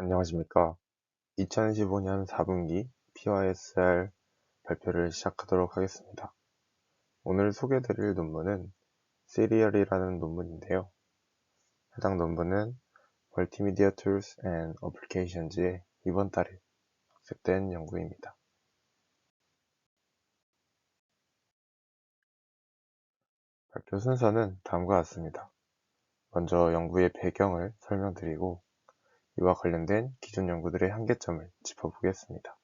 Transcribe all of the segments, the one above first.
안녕하십니까. 2015년 4분기 PYSR 발표를 시작하도록 하겠습니다. 오늘 소개해드릴 논문은 Serial이라는 논문인데요. 해당 논문은 Multimedia Tools and Applications에 이번 달에 학습된 연구입니다. 발표 순서는 다음과 같습니다. 먼저 연구의 배경을 설명드리고 이와 관련된 기존 연구들의 한계점을 짚어보겠습니다.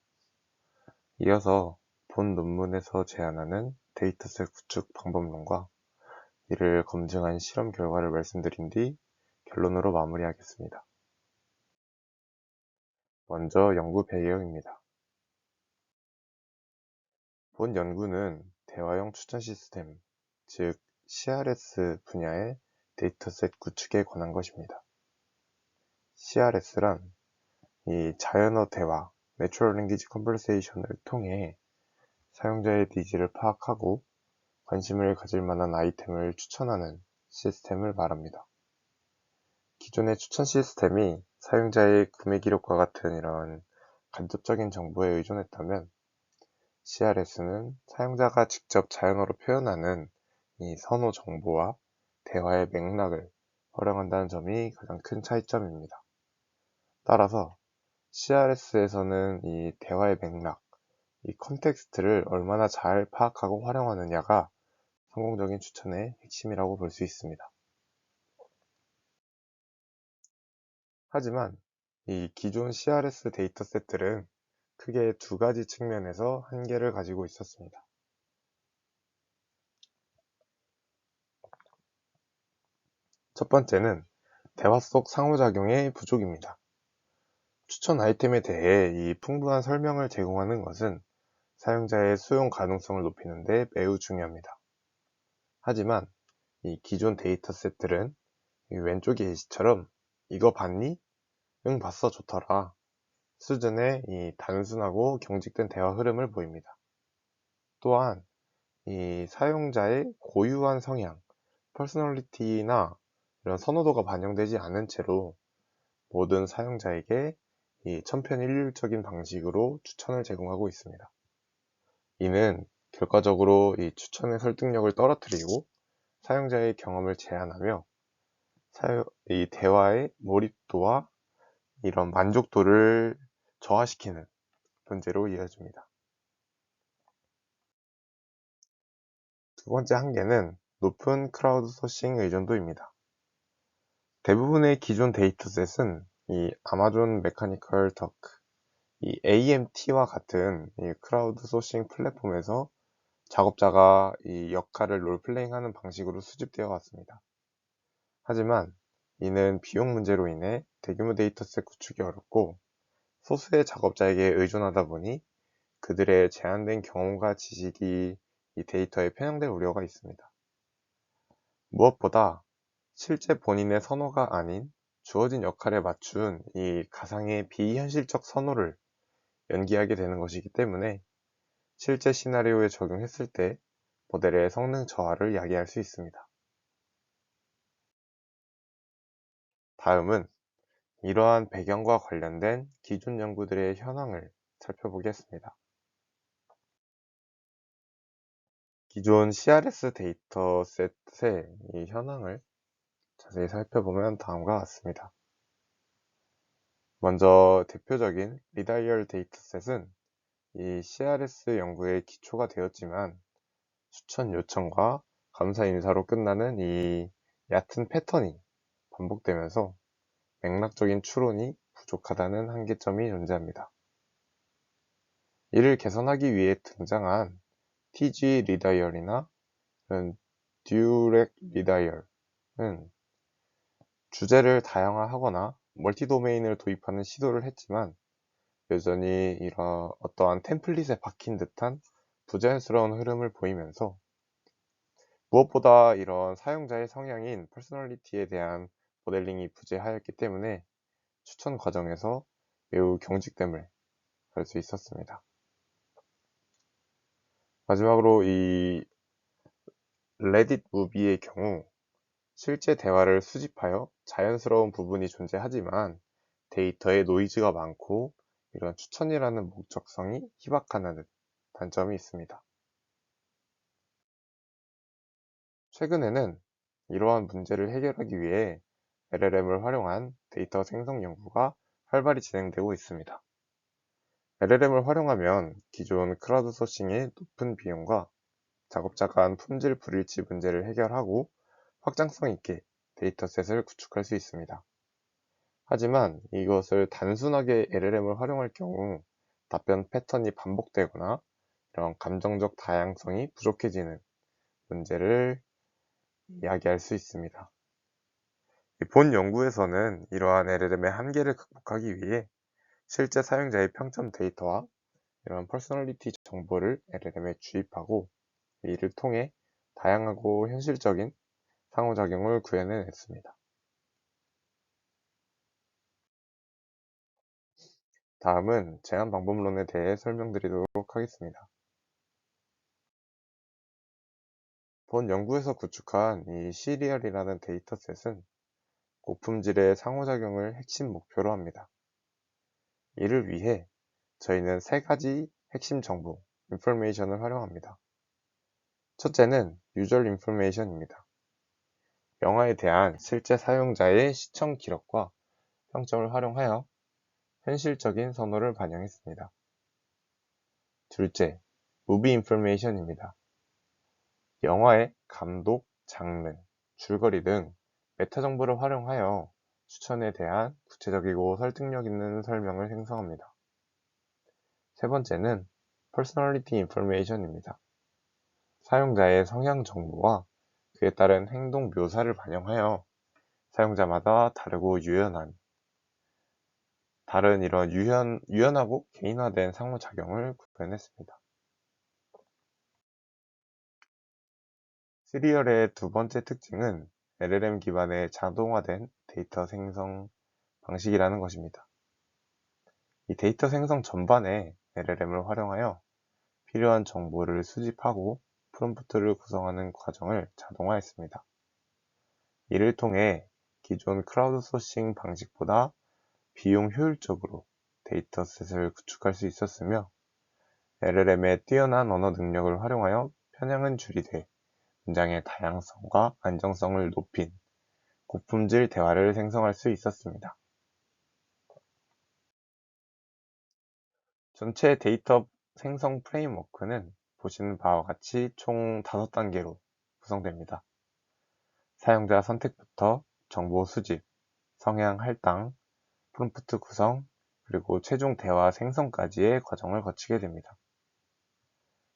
이어서 본 논문에서 제안하는 데이터셋 구축 방법론과 이를 검증한 실험 결과를 말씀드린 뒤 결론으로 마무리하겠습니다. 먼저 연구 배경입니다. 본 연구는 대화형 추천 시스템, 즉 CRS 분야의 데이터셋 구축에 관한 것입니다. CRS란 이 자연어 대화, Natural Language Conversation을 통해 사용자의 니즈를 파악하고 관심을 가질 만한 아이템을 추천하는 시스템을 말합니다. 기존의 추천 시스템이 사용자의 구매 기록과 같은 이런 간접적인 정보에 의존했다면 CRS는 사용자가 직접 자연어로 표현하는 이 선호 정보와 대화의 맥락을 활용한다는 점이 가장 큰 차이점입니다. 따라서 CRS에서는 이 대화의 맥락, 이 컨텍스트를 얼마나 잘 파악하고 활용하느냐가 성공적인 추천의 핵심이라고 볼 수 있습니다. 하지만 이 기존 CRS 데이터셋들은 크게 두 가지 측면에서 한계를 가지고 있었습니다. 첫 번째는 대화 속 상호작용의 부족입니다. 추천 아이템에 대해 이 풍부한 설명을 제공하는 것은 사용자의 수용 가능성을 높이는 데 매우 중요합니다. 하지만 이 기존 데이터셋들은 이 왼쪽 예시처럼 이거 봤니? 응, 봤어. 좋더라. 수준의 이 단순하고 경직된 대화 흐름을 보입니다. 또한 이 사용자의 고유한 성향, 퍼스널리티나 이런 선호도가 반영되지 않은 채로 모든 사용자에게 이 천편일률적인 방식으로 추천을 제공하고 있습니다. 이는 결과적으로 이 추천의 설득력을 떨어뜨리고 사용자의 경험을 제한하며 이 대화의 몰입도와 이런 만족도를 저하시키는 문제로 이어집니다. 두 번째 한계는 높은 크라우드 소싱 의존도입니다. 대부분의 기존 데이터셋은 이 아마존 메카니컬 터크, 이 AMT와 같은 이 크라우드 소싱 플랫폼에서 작업자가 이 역할을 롤플레잉하는 방식으로 수집되어 왔습니다. 하지만 이는 비용 문제로 인해 대규모 데이터셋 구축이 어렵고 소수의 작업자에게 의존하다 보니 그들의 제한된 경험과 지식이 이 데이터에 편향될 우려가 있습니다. 무엇보다 실제 본인의 선호가 아닌 주어진 역할에 맞춘 이 가상의 비현실적 선호를 연기하게 되는 것이기 때문에 실제 시나리오에 적용했을 때 모델의 성능 저하를 야기할 수 있습니다. 다음은 이러한 배경과 관련된 기존 연구들의 현황을 살펴보겠습니다. 기존 CRS 데이터셋의 이 현황을 자세히 살펴보면 다음과 같습니다. 먼저 대표적인 리다이얼 데이터셋은 이 CRS 연구의 기초가 되었지만 추천 요청과 감사 인사로 끝나는 이 얕은 패턴이 반복되면서 맥락적인 추론이 부족하다는 한계점이 존재합니다. 이를 개선하기 위해 등장한 TG 리다이얼이나 듀렉 리다이얼은 주제를 다양화하거나 멀티 도메인을 도입하는 시도를 했지만 여전히 이런 어떠한 템플릿에 박힌 듯한 부자연스러운 흐름을 보이면서 무엇보다 이런 사용자의 성향인 퍼스널리티에 대한 모델링이 부재하였기 때문에 추천 과정에서 매우 경직됨을 볼 수 있었습니다. 마지막으로 이 레딧 무비의 경우 실제 대화를 수집하여 자연스러운 부분이 존재하지만 데이터에 노이즈가 많고 이런 추천이라는 목적성이 희박하다는 단점이 있습니다. 최근에는 이러한 문제를 해결하기 위해 LLM을 활용한 데이터 생성 연구가 활발히 진행되고 있습니다. LLM을 활용하면 기존 크라우드 소싱의 높은 비용과 작업자 간 품질 불일치 문제를 해결하고 확장성 있게 데이터셋을 구축할 수 있습니다. 하지만 이것을 단순하게 LLM을 활용할 경우 답변 패턴이 반복되거나 이런 감정적 다양성이 부족해지는 문제를 이야기할 수 있습니다. 본 연구에서는 이러한 LLM의 한계를 극복하기 위해 실제 사용자의 평점 데이터와 이런 퍼스널리티 정보를 LLM에 주입하고 이를 통해 다양하고 현실적인 상호작용을 구현해냈습니다. 다음은 제한 방법론에 대해 설명드리도록 하겠습니다. 본 연구에서 구축한 이 시리얼이라는 데이터셋은 고품질의 상호작용을 핵심 목표로 합니다. 이를 위해 저희는 세 가지 핵심 정보, 인포메이션을 활용합니다. 첫째는 유저 인포메이션입니다. 영화에 대한 실제 사용자의 시청 기록과 평점을 활용하여 현실적인 선호를 반영했습니다. 둘째, 무비 인포메이션입니다. 영화의 감독, 장르, 줄거리 등 메타 정보를 활용하여 추천에 대한 구체적이고 설득력 있는 설명을 생성합니다. 세 번째는 퍼스널리티 인포메이션입니다. 사용자의 성향 정보와 그에 따른 행동 묘사를 반영하여 사용자마다 다르고 다른 이런 유연하고 개인화된 상호작용을 구현했습니다. 시리얼의 두 번째 특징은 LLM 기반의 자동화된 데이터 생성 방식이라는 것입니다. 이 데이터 생성 전반에 LLM을 활용하여 필요한 정보를 수집하고 프롬프트를 구성하는 과정을 자동화했습니다. 이를 통해 기존 크라우드 소싱 방식보다 비용 효율적으로 데이터셋을 구축할 수 있었으며 LLM의 뛰어난 언어 능력을 활용하여 편향은 줄이되 문장의 다양성과 안정성을 높인 고품질 대화를 생성할 수 있었습니다. 전체 데이터 생성 프레임워크는 보시는 바와 같이 총 5단계로 구성됩니다. 사용자 선택부터 정보 수집, 성향 할당, 프롬프트 구성, 그리고 최종 대화 생성까지의 과정을 거치게 됩니다.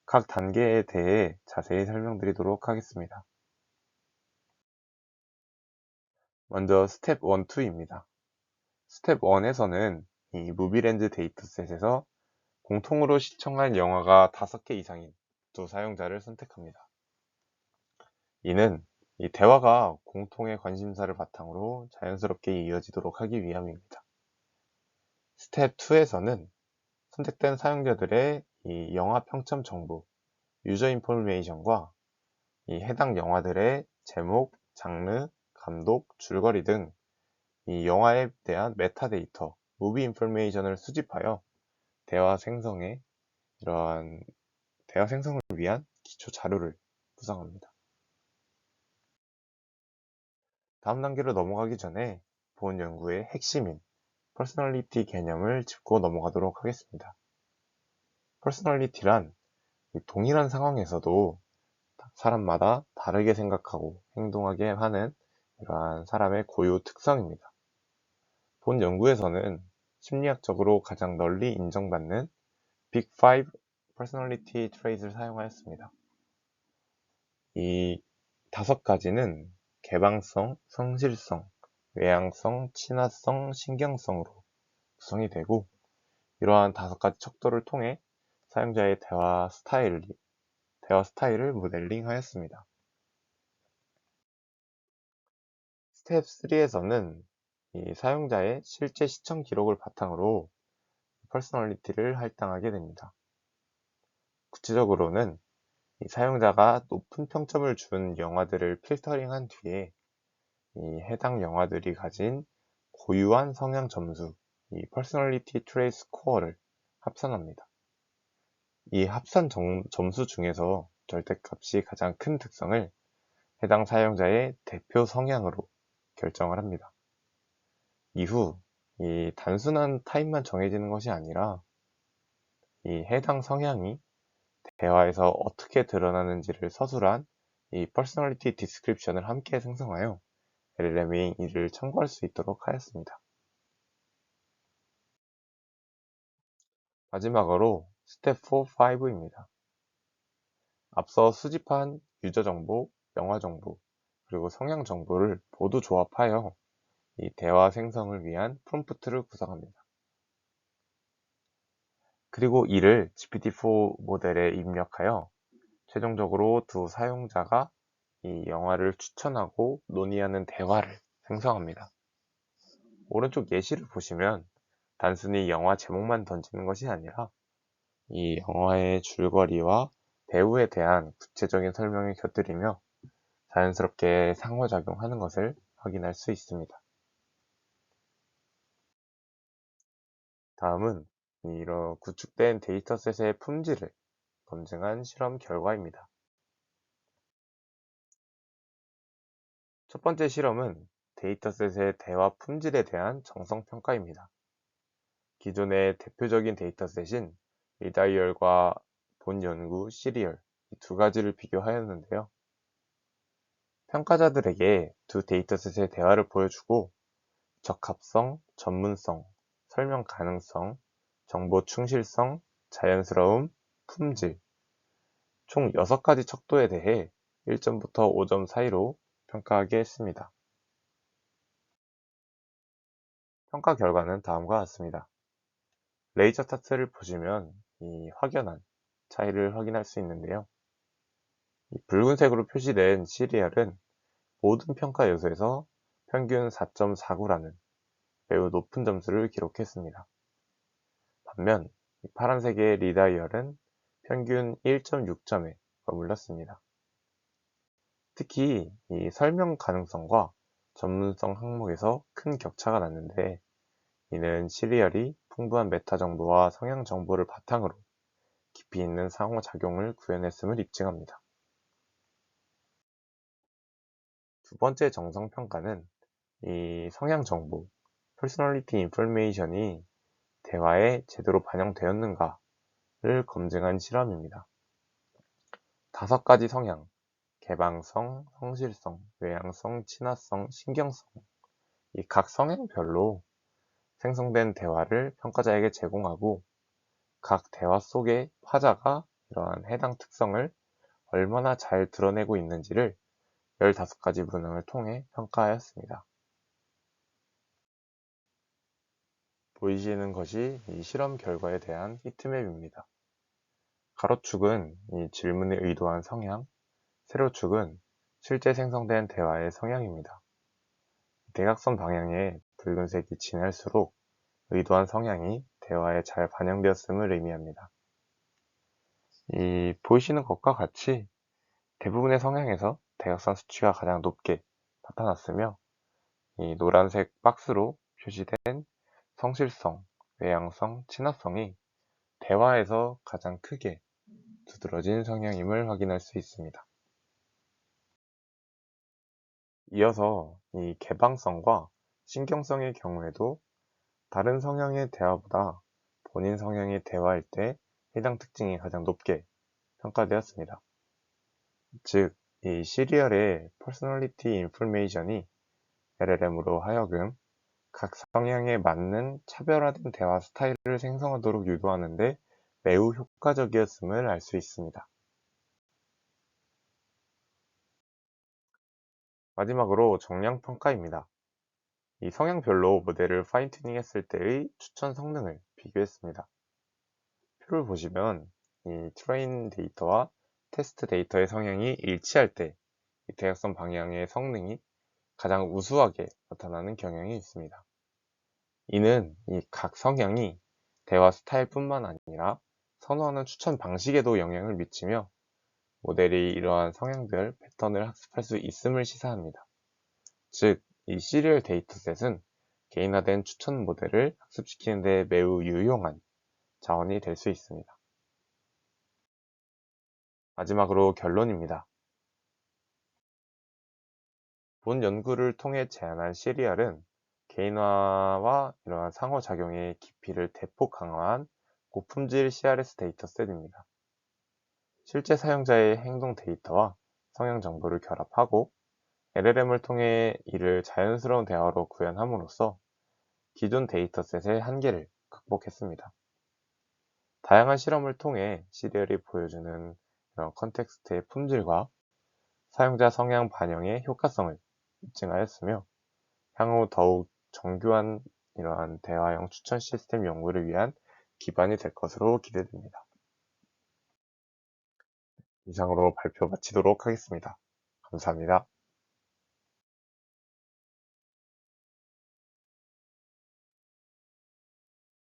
각 단계에 대해 자세히 설명드리도록 하겠습니다. 먼저 스텝 1, 2입니다. 스텝 1에서는 이 무비랜드 데이터셋에서 공통으로 시청한 영화가 5개 이상인 두 사용자를 선택합니다. 이는 이 대화가 공통의 관심사를 바탕으로 자연스럽게 이어지도록 하기 위함입니다. 스텝 2에서는 선택된 사용자들의 이 영화 평점 정보, 유저 인포메이션과 이 해당 영화들의 제목, 장르, 감독, 줄거리 등 이 영화에 대한 메타데이터, 무비 인포메이션을 수집하여 이러한 대화 생성을 위한 기초 자료를 구성합니다. 다음 단계로 넘어가기 전에 본 연구의 핵심인 퍼스널리티 개념을 짚고 넘어가도록 하겠습니다. 퍼스널리티란 동일한 상황에서도 사람마다 다르게 생각하고 행동하게 하는 이러한 사람의 고유 특성입니다. 본 연구에서는 심리학적으로 가장 널리 인정받는 빅 5 퍼스널리티 트레이트를 사용하였습니다. 이 5가지는 개방성, 성실성, 외향성, 친화성, 신경성으로 구성이 되고 이러한 5가지 척도를 통해 사용자의 대화 스타일을 모델링하였습니다. 스텝 3에서는 이 사용자의 실제 시청 기록을 바탕으로 퍼스널리티를 할당하게 됩니다. 구체적으로는 이 사용자가 높은 평점을 준 영화들을 필터링한 뒤에 이 해당 영화들이 가진 고유한 성향 점수, 이 퍼스널리티 트레이스 스코어를 합산합니다. 이 합산 점수 중에서 절대값이 가장 큰 특성을 해당 사용자의 대표 성향으로 결정을 합니다. 이후 이 단순한 타입만 정해지는 것이 아니라 이 해당 성향이 대화에서 어떻게 드러나는지를 서술한 이 퍼스널리티 디스크립션을 함께 생성하여 LLM이 이를 참고할 수 있도록 하였습니다. 마지막으로 스텝 4, 5입니다. 앞서 수집한 유저 정보, 영화 정보, 그리고 성향 정보를 모두 조합하여 이 대화 생성을 위한 프롬프트를 구성합니다. 그리고 이를 GPT-4 모델에 입력하여 최종적으로 두 사용자가 이 영화를 추천하고 논의하는 대화를 생성합니다. 오른쪽 예시를 보시면 단순히 영화 제목만 던지는 것이 아니라 이 영화의 줄거리와 배우에 대한 구체적인 설명을 곁들이며 자연스럽게 상호작용하는 것을 확인할 수 있습니다. 다음은 이런 구축된 데이터셋의 품질을 검증한 실험 결과입니다. 첫 번째 실험은 데이터셋의 대화 품질에 대한 정성 평가입니다. 기존의 대표적인 데이터셋인 리다이얼과 본 연구 시리얼 이 두 가지를 비교하였는데요. 평가자들에게 두 데이터셋의 대화를 보여주고 적합성, 전문성, 설명 가능성, 정보 충실성, 자연스러움, 품질 총 6가지 척도에 대해 1점부터 5점 사이로 평가하게 했습니다. 평가 결과는 다음과 같습니다. 레이저 차트를 보시면 이 확연한 차이를 확인할 수 있는데요. 이 붉은색으로 표시된 시리얼은 모든 평가 요소에서 평균 4.49라는 매우 높은 점수를 기록했습니다. 반면 파란색의 리다이얼은 평균 1.6점에 머물렀습니다. 특히 이 설명 가능성과 전문성 항목에서 큰 격차가 났는데 이는 시리얼이 풍부한 메타 정보와 성향 정보를 바탕으로 깊이 있는 상호작용을 구현했음을 입증합니다. 두 번째 정성평가는 이 성향 정보, personality information이 대화에 제대로 반영되었는가를 검증한 실험입니다. 5가지 성향, 개방성, 성실성, 외향성, 친화성, 신경성, 이 각 성향별로 생성된 대화를 평가자에게 제공하고 각 대화 속의 화자가 이러한 해당 특성을 얼마나 잘 드러내고 있는지를 15가지 문항을 통해 평가하였습니다. 보이시는 것이 이 실험 결과에 대한 히트맵입니다. 가로축은 이 질문에 의도한 성향, 세로축은 실제 생성된 대화의 성향입니다. 대각선 방향의 붉은색이 진할수록 의도한 성향이 대화에 잘 반영되었음을 의미합니다. 이 보이시는 것과 같이 대부분의 성향에서 대각선 수치가 가장 높게 나타났으며 이 노란색 박스로 표시된 성실성, 외향성, 친화성이 대화에서 가장 크게 두드러진 성향임을 확인할 수 있습니다. 이어서 이 개방성과 신경성의 경우에도 다른 성향의 대화보다 본인 성향의 대화일 때 해당 특징이 가장 높게 평가되었습니다. 즉, 이 시리얼의 퍼스널리티 인포메이션이 LLM으로 하여금 각 성향에 맞는 차별화된 대화 스타일을 생성하도록 유도하는데 매우 효과적이었음을 알 수 있습니다. 마지막으로 정량 평가입니다. 이 성향별로 모델을 파인튜닝 했을 때의 추천 성능을 비교했습니다. 표를 보시면 이 트레인 데이터와 테스트 데이터의 성향이 일치할 때 이 대각선 방향의 성능이 가장 우수하게 나타나는 경향이 있습니다. 이는 이 각 성향이 대화 스타일뿐만 아니라 선호하는 추천 방식에도 영향을 미치며 모델이 이러한 성향별 패턴을 학습할 수 있음을 시사합니다. 즉, 이 시리얼 데이터셋은 개인화된 추천 모델을 학습시키는 데 매우 유용한 자원이 될 수 있습니다. 마지막으로 결론입니다. 본 연구를 통해 제안한 시리얼은 개인화와 이러한 상호작용의 깊이를 대폭 강화한 고품질 CRS 데이터셋입니다. 실제 사용자의 행동 데이터와 성향 정보를 결합하고 LLM을 통해 이를 자연스러운 대화로 구현함으로써 기존 데이터셋의 한계를 극복했습니다. 다양한 실험을 통해 시리얼이 보여주는 이런 컨텍스트의 품질과 사용자 성향 반영의 효과성을 입증하였으며 향후 더욱 정교한 이러한 대화형 추천 시스템 연구를 위한 기반이 될 것으로 기대됩니다. 이상으로 발표 마치도록 하겠습니다. 감사합니다.